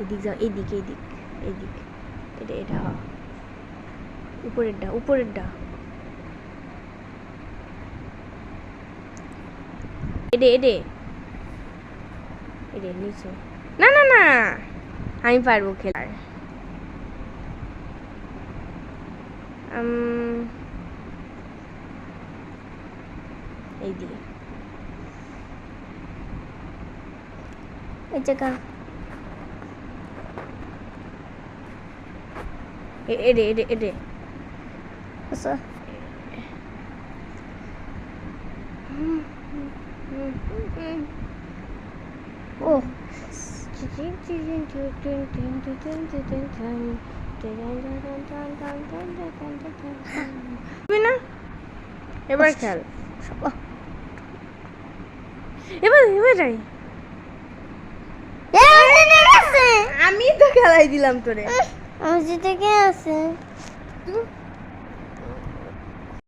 এদিক যাও, এদিক এদিক এদিক, এটা এটা উপরেরটা উপরেরটা, এডে এডে এডে নিচে। না না না, আমি পারবো খেলার। এই দিকে এই জায়গা, এডে এডে এডে আচ্ছা। ও না, এবার খেল, এবার এবার যাই। আমি তো খেলাই দিলাম তোরে। আমি জিতে কে আছে?